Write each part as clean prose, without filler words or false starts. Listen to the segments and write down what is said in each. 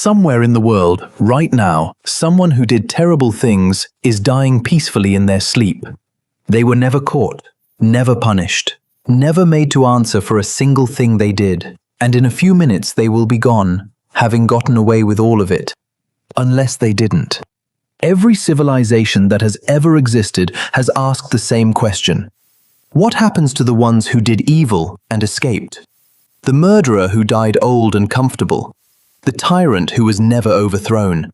Somewhere in the world, right now, someone who did terrible things is dying peacefully in their sleep. They were never caught, never punished, never made to answer for a single thing they did, and in a few minutes they will be gone, having gotten away with all of it. Unless they didn't. Every civilization that has ever existed has asked the same question. What happens to the ones who did evil and escaped? The murderer who died old and comfortable? The tyrant who was never overthrown?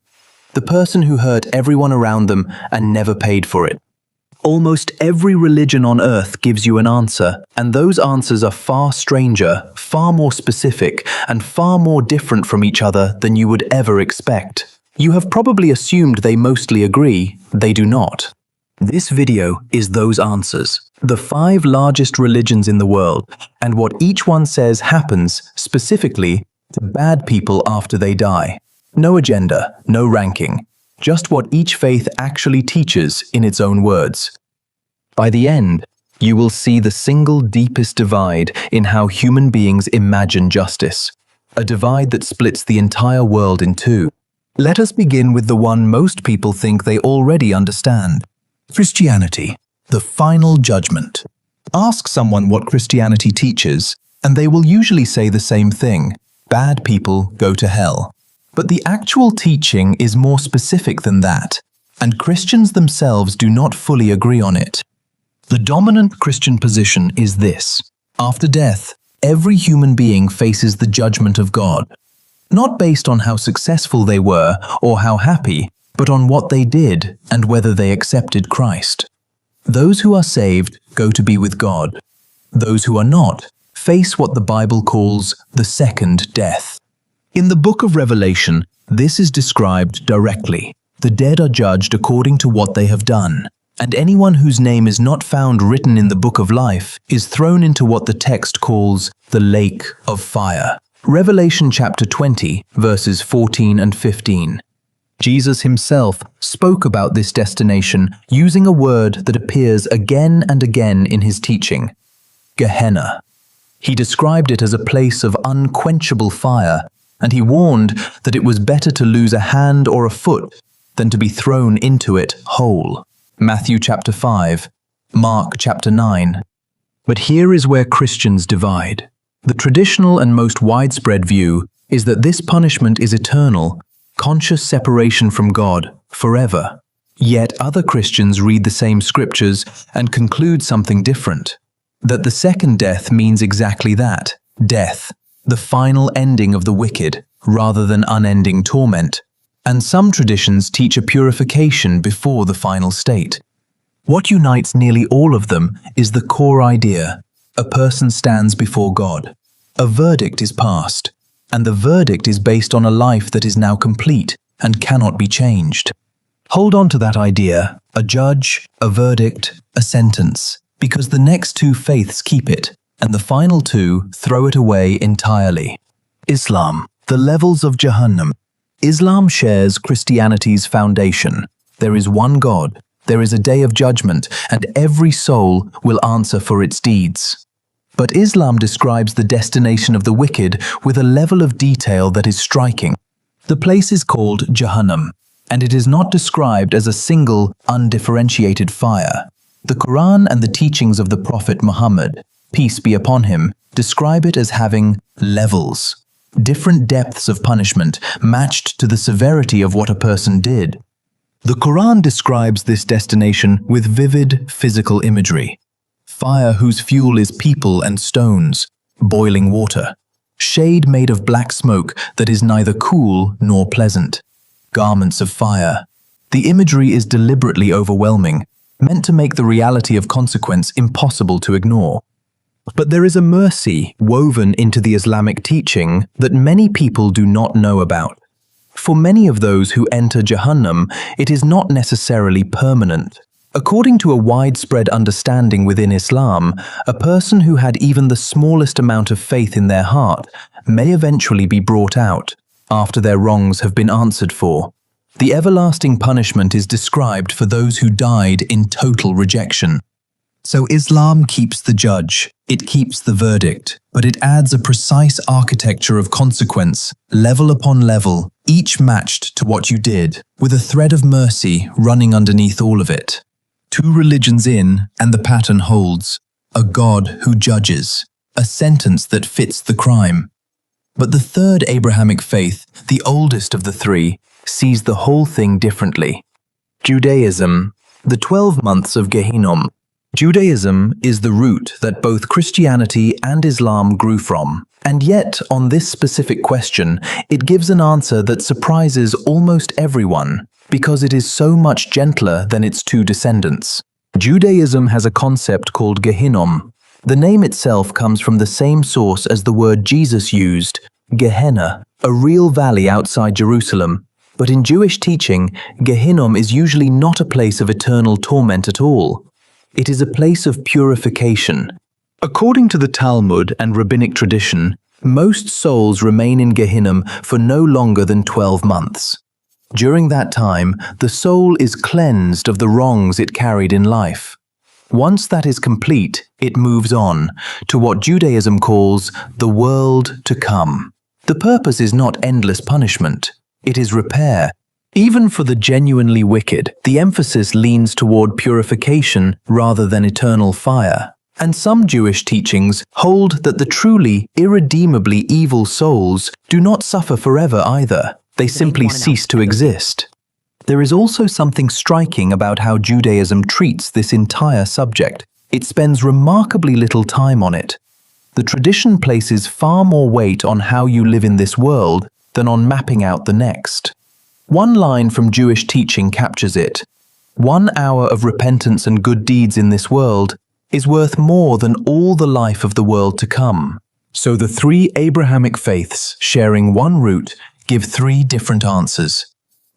The person who hurt everyone around them and never paid for it? Almost every religion on earth gives you an answer, and those answers are far stranger, far more specific, and far more different from each other than you would ever expect. You have probably assumed they mostly agree. They do not. This video is those answers. The 5 largest religions in the world, and what each one says happens, specifically, to bad people after they die. No agenda, no ranking, just what each faith actually teaches in its own words. By the end, you will see the single deepest divide in how human beings imagine justice, a divide that splits the entire world in two. Let us begin with the one most people think they already understand. Christianity, the final judgment. Ask someone what Christianity teaches, and they will usually say the same thing. Bad people go to hell. But the actual teaching is more specific than that, and Christians themselves do not fully agree on it. The dominant Christian position is this: after death, every human being faces the judgment of God, not based on how successful they were or how happy, but on what they did and whether they accepted Christ. Those who are saved go to be with God. Those who are not face what the Bible calls the second death. In the book of Revelation, this is described directly. The dead are judged according to what they have done, and anyone whose name is not found written in the book of life is thrown into what the text calls the lake of fire. Revelation chapter 20, verses 14 and 15. Jesus himself spoke about this destination using a word that appears again and again in his teaching: Gehenna. He described it as a place of unquenchable fire, and he warned that it was better to lose a hand or a foot than to be thrown into it whole. Matthew chapter 5, Mark chapter 9. But here is where Christians divide. The traditional and most widespread view is that this punishment is eternal, conscious separation from God, forever. Yet other Christians read the same scriptures and conclude something different. That the second death means exactly that, death, the final ending of the wicked, rather than unending torment. And some traditions teach a purification before the final state. What unites nearly all of them is the core idea: a person stands before God. A verdict is passed, and the verdict is based on a life that is now complete and cannot be changed. Hold on to that idea: a judge, a verdict, a sentence, because the next 2 faiths keep it, and the final 2 throw it away entirely. Islam, the levels of Jahannam. Islam shares Christianity's foundation. There is one God, there is a day of judgment, and every soul will answer for its deeds. But Islam describes the destination of the wicked with a level of detail that is striking. The place is called Jahannam, and it is not described as a single, undifferentiated fire. The Quran and the teachings of the Prophet Muhammad, peace be upon him, describe it as having levels. Different depths of punishment matched to the severity of what a person did. The Quran describes this destination with vivid physical imagery. Fire whose fuel is people and stones, boiling water. Shade made of black smoke that is neither cool nor pleasant. Garments of fire. The imagery is deliberately overwhelming, meant to make the reality of consequence impossible to ignore. But there is a mercy woven into the Islamic teaching that many people do not know about. For many of those who enter Jahannam, it is not necessarily permanent. According to a widespread understanding within Islam, a person who had even the smallest amount of faith in their heart may eventually be brought out, after their wrongs have been answered for. The everlasting punishment is described for those who died in total rejection. So Islam keeps the judge, it keeps the verdict, but it adds a precise architecture of consequence, level upon level, each matched to what you did, with a thread of mercy running underneath all of it. 2 religions in, and the pattern holds. A God who judges, a sentence that fits the crime. But the third Abrahamic faith, the oldest of the 3, sees the whole thing differently. Judaism, the 12 months of Gehinnom. Judaism is the root that both Christianity and Islam grew from, and yet, on this specific question, it gives an answer that surprises almost everyone, because it is so much gentler than its 2 descendants. Judaism has a concept called Gehinnom. The name itself comes from the same source as the word Jesus used, Gehenna, a real valley outside Jerusalem. But in Jewish teaching, Gehinnom is usually not a place of eternal torment at all. It is a place of purification. According to the Talmud and rabbinic tradition, most souls remain in Gehinnom for no longer than 12 months. During that time, the soul is cleansed of the wrongs it carried in life. Once that is complete, it moves on to what Judaism calls the world to come. The purpose is not endless punishment, it is repair. Even for the genuinely wicked, the emphasis leans toward purification rather than eternal fire. And some Jewish teachings hold that the truly, irredeemably evil souls do not suffer forever either. They simply cease to exist. There is also something striking about how Judaism treats this entire subject. It spends remarkably little time on it. The tradition places far more weight on how you live in this world than on mapping out the next. One line from Jewish teaching captures it. 1 hour of repentance and good deeds in this world is worth more than all the life of the world to come. So the 3 Abrahamic faiths, sharing one root, give 3 different answers.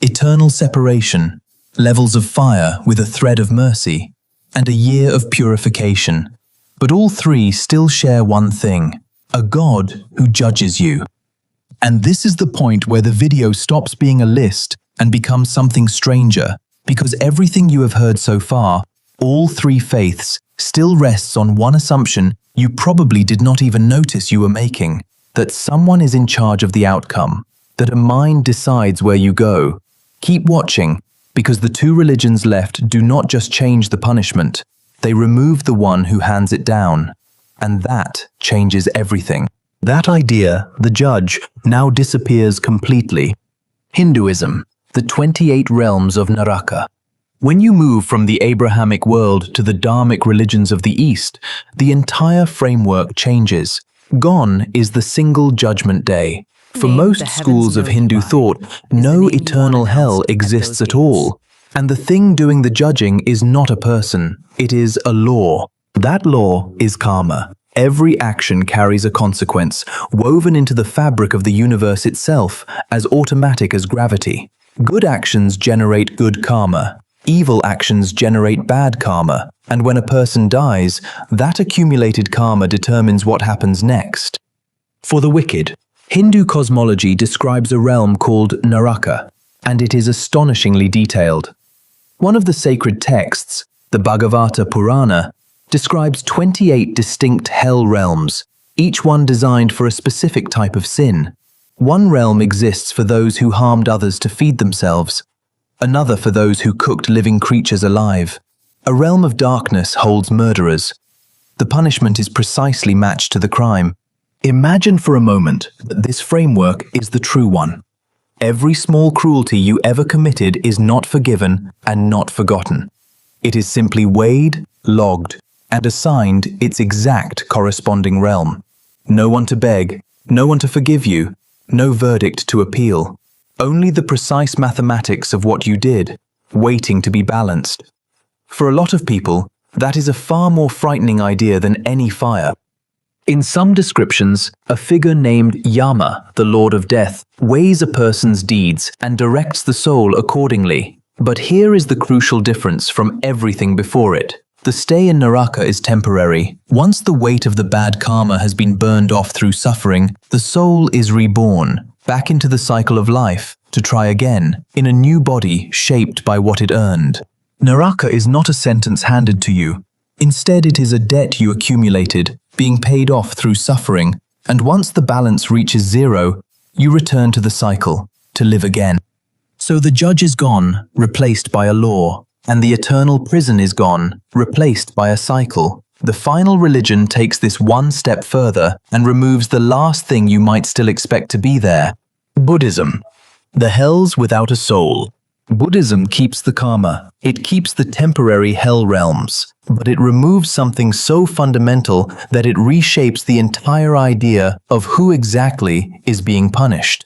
Eternal separation, levels of fire with a thread of mercy, and a year of purification. But all 3 still share one thing, a God who judges you. And this is the point where the video stops being a list and becomes something stranger, because everything you have heard so far, all 3 faiths, still rests on one assumption you probably did not even notice you were making, that someone is in charge of the outcome, that a mind decides where you go. Keep watching, because the 2 religions left do not just change the punishment, they remove the one who hands it down. And that changes everything. That idea, the judge, now disappears completely. Hinduism, the 28 realms of Naraka. When you move from the Abrahamic world to the Dharmic religions of the East, the entire framework changes. Gone is the single judgment day. For most schools of Hindu thought, no eternal hell exists at all. And the thing doing the judging is not a person, it is a law. That law is karma. Every action carries a consequence, woven into the fabric of the universe itself, as automatic as gravity. Good actions generate good karma. Evil actions generate bad karma. And when a person dies, that accumulated karma determines what happens next. For the wicked, Hindu cosmology describes a realm called Naraka, and it is astonishingly detailed. One of the sacred texts, the Bhagavata Purana, describes 28 distinct hell realms, each one designed for a specific type of sin. One realm exists for those who harmed others to feed themselves, another for those who cooked living creatures alive. A realm of darkness holds murderers. The punishment is precisely matched to the crime. Imagine for a moment that this framework is the true one. Every small cruelty you ever committed is not forgiven and not forgotten. It is simply weighed, logged, and assigned its exact corresponding realm. No one to beg, no one to forgive you, no verdict to appeal. Only the precise mathematics of what you did, waiting to be balanced. For a lot of people, that is a far more frightening idea than any fire. In some descriptions, a figure named Yama, the Lord of Death, weighs a person's deeds and directs the soul accordingly. But here is the crucial difference from everything before it. The stay in Naraka is temporary. Once the weight of the bad karma has been burned off through suffering, the soul is reborn, back into the cycle of life, to try again, in a new body shaped by what it earned. Naraka is not a sentence handed to you. Instead, it is a debt you accumulated, being paid off through suffering, and once the balance reaches zero, you return to the cycle, to live again. So the judge is gone, replaced by a law, and the eternal prison is gone, replaced by a cycle. The final religion takes this one step further and removes the last thing you might still expect to be there. Buddhism. The hells without a soul. Buddhism keeps the karma. It keeps the temporary hell realms, but it removes something so fundamental that it reshapes the entire idea of who exactly is being punished.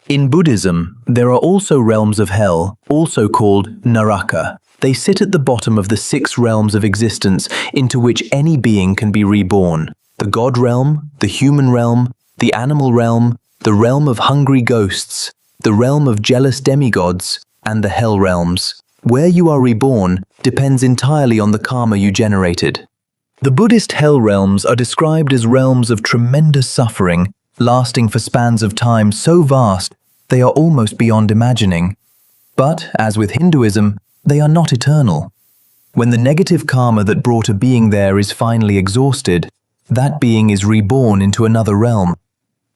In Buddhism, there are also realms of hell, also called Naraka. They sit at the bottom of the 6 realms of existence into which any being can be reborn. The God realm, the human realm, the animal realm, the realm of hungry ghosts, the realm of jealous demigods, and the hell realms. Where you are reborn depends entirely on the karma you generated. The Buddhist hell realms are described as realms of tremendous suffering, lasting for spans of time so vast they are almost beyond imagining. But, as with Hinduism, they are not eternal. When the negative karma that brought a being there is finally exhausted, that being is reborn into another realm.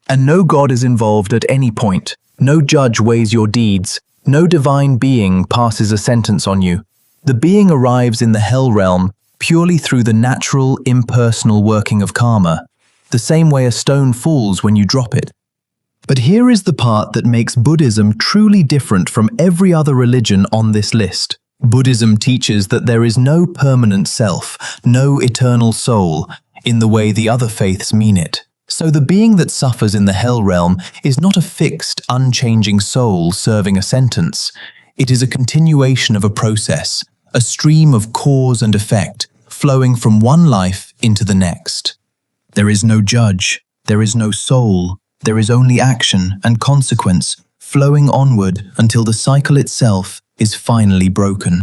And no God is involved at any point. No judge weighs your deeds. No divine being passes a sentence on you. The being arrives in the hell realm purely through the natural, impersonal working of karma, the same way a stone falls when you drop it. But here is the part that makes Buddhism truly different from every other religion on this list. Buddhism teaches that there is no permanent self, no eternal soul, in the way the other faiths mean it. So the being that suffers in the hell realm is not a fixed, unchanging soul serving a sentence. It is a continuation of a process, a stream of cause and effect, flowing from one life into the next. There is no judge, there is no soul, there is only action and consequence, flowing onward until the cycle itself is finally broken.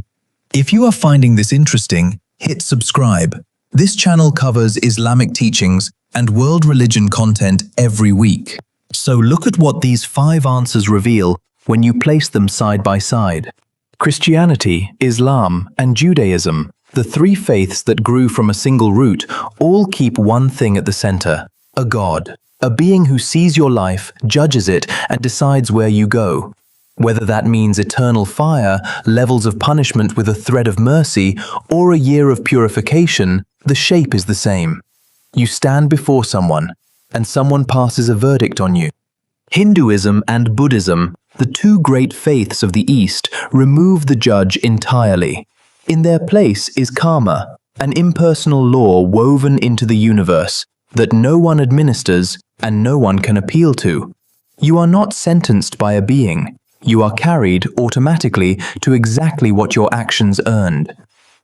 If you are finding this interesting, hit subscribe. This channel covers Islamic teachings and world religion content every week. So look at what these 5 answers reveal when you place them side by side. Christianity, Islam, and Judaism, the 3 faiths that grew from a single root, all keep one thing at the center: a God. A being who sees your life, judges it, and decides where you go. Whether that means eternal fire, levels of punishment with a thread of mercy, or a year of purification, the shape is the same. You stand before someone, and someone passes a verdict on you. Hinduism and Buddhism, the 2 great faiths of the East, remove the judge entirely. In their place is karma, an impersonal law woven into the universe that no one administers and no one can appeal to. You are not sentenced by a being. You are carried automatically to exactly what your actions earned.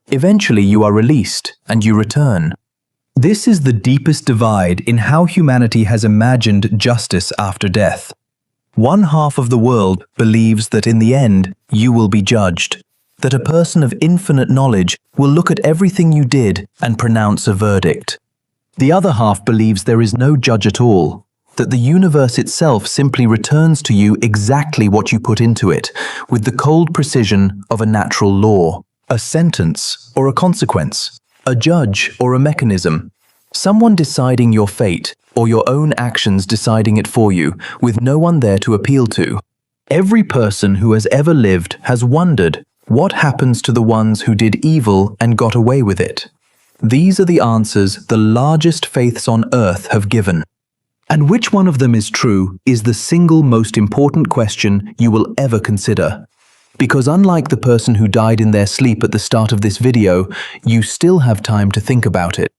Eventually you are released and you return. This is the deepest divide in how humanity has imagined justice after death. One half of the world believes that in the end you will be judged, that a person of infinite knowledge will look at everything you did and pronounce a verdict. The other half believes there is no judge at all, that the universe itself simply returns to you exactly what you put into it, with the cold precision of a natural law, a sentence or a consequence, a judge or a mechanism, someone deciding your fate or your own actions deciding it for you, with no one there to appeal to. Every person who has ever lived has wondered what happens to the ones who did evil and got away with it. These are the answers the largest faiths on earth have given. And which one of them is true is the single most important question you will ever consider. Because unlike the person who died in their sleep at the start of this video, you still have time to think about it.